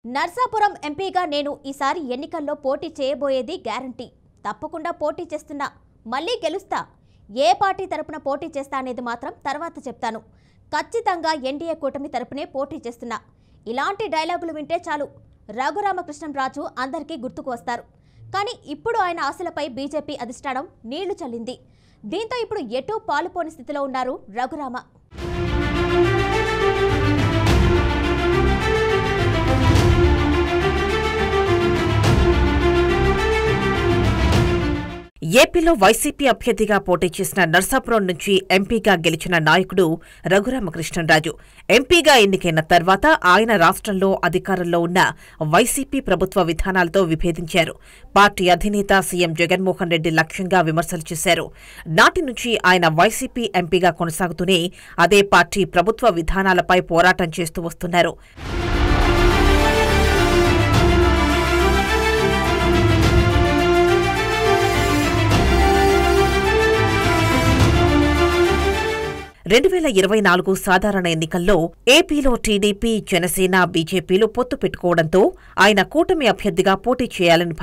నర్సాపురం ఎంపీగా నేను ఈసారి ఎన్నికల్లో పోటీ చేయబోయేది గ్యారంటీ. తప్పకుండా పోటీ చేస్తున్నా, మళ్ళీ గెలుస్తా. ఏ పార్టీ తరపున పోటీ చేస్తా అనేది మాత్రం తర్వాత చెప్తాను. ఖచ్చితంగా ఎన్డీఏ కూటమి తరపునే పోటీ చేస్తున్నా. ఇలాంటి డైలాగులు వింటే చాలు రఘురామకృష్ణంరాజు అందరికీ గుర్తుకు వస్తారు. కానీ ఇప్పుడు ఆయన ఆశలపై బీజేపీ అధిష్టానం నీళ్లు చల్లింది. దీంతో ఇప్పుడు ఎటూ పాలుపోని స్థితిలో ఉన్నారు రఘురామ. ఏపీలో వైసీపీ అభ్యర్థిగా పోటీ చేసిన నర్సాపురం నుంచి ఎంపీగా గెలిచిన నాయకుడు రఘురామకృష్ణంరాజు. ఎంపీగా ఎన్నికైన తర్వాత ఆయన రాష్ట్రంలో అధికారంలో ఉన్న వైసీపీ ప్రభుత్వ విధానాలతో విభేదించారు. పార్టీ అధినేత సీఎం జగన్మోహన్ రెడ్డి లక్ష్యంగా విమర్శలు చేశారు. నాటి నుంచి ఆయన వైసీపీ ఎంపీగా కొనసాగుతూనే అదే పార్టీ ప్రభుత్వ విధానాలపై పోరాటం చేస్తూ వస్తున్నారు. రెండు 2024 సాధారణ ఎన్నికల్లో ఏపీలో టీడీపీ, జనసేన, బీజేపీలు పొత్తు పెట్టుకోవడంతో ఆయన కూటమి అభ్యర్థిగా పోటీ చేయాలని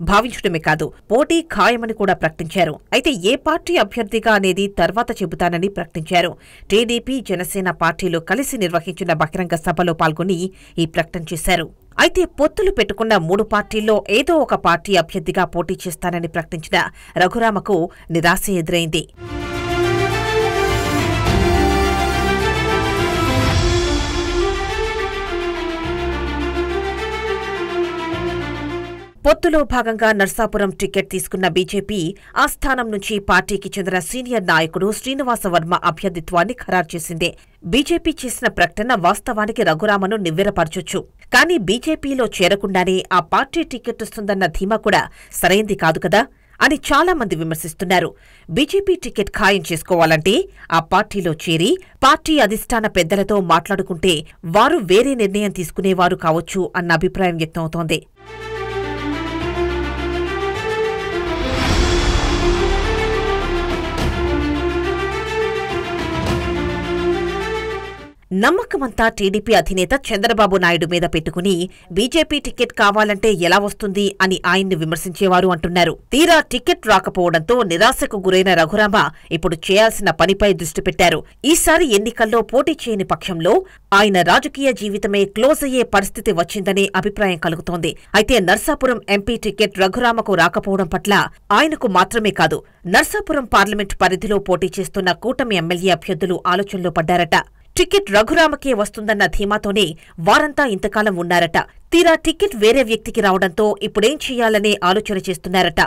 భావించడమే కాదు, పోటీ ఖాయమని కూడా ప్రకటించారు. అయితే ఏ పార్టీ అభ్యర్థిగా అనేది తర్వాత చెబుతానని ప్రకటించారు. టీడీపీ, జనసేన పార్టీలు కలిసి నిర్వహించిన బహిరంగ సభలో పాల్గొని ఈ ప్రకటన చేశారు. అయితే పొత్తులు పెట్టుకున్న 3 పార్టీల్లో ఏదో ఒక పార్టీ అభ్యర్థిగా పోటీ చేస్తానని ప్రకటించిన రఘురామకు నిరాశ ఎదురైంది. పొత్తులో భాగంగా నర్సాపురం టికెట్ తీసుకున్న బీజేపీ ఆ స్థానం నుంచి పార్టీకి చెందిన సీనియర్ నాయకుడు శ్రీనివాసవర్మ అభ్యర్థిత్వాన్ని ఖరారు చేసింది. బీజేపీ చేసిన ప్రకటన వాస్తవానికి రఘురామను నివ్వెరపరచొచ్చు. కానీ బీజేపీలో చేరకుండానే ఆ పార్టీ టికెట్ వస్తుందన్న ధీమా కూడా సరైంది కాదు కదా అని చాలా మంది విమర్శిస్తున్నారు. బీజేపీ టికెట్ ఖాయం చేసుకోవాలంటే ఆ పార్టీలో చేరి పార్టీ అధిష్టాన పెద్దలతో మాట్లాడుకుంటే వారు వేరే నిర్ణయం తీసుకునేవారు కావచ్చు అన్న అభిప్రాయం వ్యక్తమవుతోంది. నమ్మకమంతా టీడీపీ అధినేత చంద్రబాబు నాయుడు మీద పెట్టుకుని బీజేపీ టికెట్ కావాలంటే ఎలా వస్తుంది అని ఆయన్ని విమర్శించేవారు అంటున్నారు. తీరా టికెట్ రాకపోవడంతో నిరాశకు గురైన రఘురామ ఇప్పుడు చేయాల్సిన పనిపై దృష్టి పెట్టారు. ఈసారి ఎన్నికల్లో పోటీ చేయని పక్షంలో ఆయన రాజకీయ జీవితమే క్లోజ్ అయ్యే పరిస్థితి వచ్చిందనే అభిప్రాయం కలుగుతోంది. అయితే నర్సాపురం ఎంపీ టికెట్ రఘురామకు రాకపోవడం పట్ల ఆయనకు మాత్రమే కాదు, నర్సాపురం పార్లమెంట్ పరిధిలో పోటీ చేస్తున్న కూటమి ఎమ్మెల్యే అభ్యర్థులు ఆలోచనలో పడ్డారట. టికెట్ రఘురామకే వస్తుందన్న ధీమాతోనే వారంతా ఇంతకాలం ఉన్నారట. తీరా టికెట్ వేరే వ్యక్తికి రావడంతో ఇప్పుడేం చెయ్యాలనే ఆలోచన చేస్తున్నారట.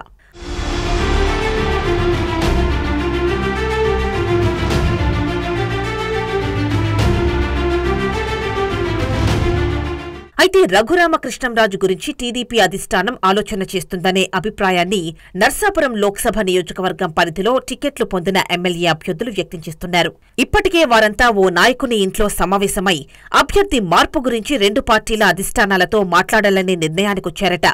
అయితే రఘురామకృష్ణంరాజు గురించి టీడీపీ అధిష్టానం ఆలోచన చేస్తుందనే అభిప్రాయాన్ని నర్సాపురం లోక్సభ నియోజకవర్గం పరిధిలో టికెట్లు పొందిన ఎమ్మెల్యే అభ్యర్థులు వ్యక్తం చేస్తున్నారు. ఇప్పటికే వారంతా ఓ నాయకుని ఇంట్లో సమావేశమై అభ్యర్థి మార్పు గురించి 2 పార్టీల అధిష్టానాలతో మాట్లాడాలనే నిర్ణయానికొచ్చారట.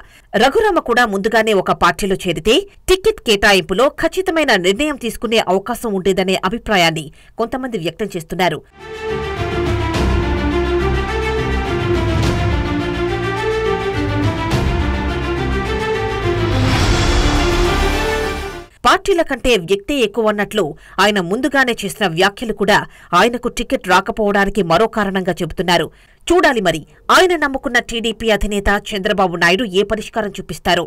రఘురామ కూడా ముందుగానే ఒక పార్టీలో చేరితే టికెట్ కేటాయింపులో ఖచ్చితమైన నిర్ణయం తీసుకునే అవకాశం ఉండేదనే అభిప్రాయాన్ని కొంతమంది వ్యక్తం చేస్తున్నారు. పార్టీల కంటే వ్యక్తే ఎక్కువన్నట్లు ఆయన ముందుగానే చేసిన వ్యాఖ్యలు కూడా ఆయనకు టికెట్ రాకపోవడానికి మరో కారణంగా చెబుతున్నారు. చూడాలి మరి ఆయన నమ్ముకున్న టీడీపీ అధినేత చంద్రబాబు నాయుడు ఏ పరిష్కారం చూపిస్తారో.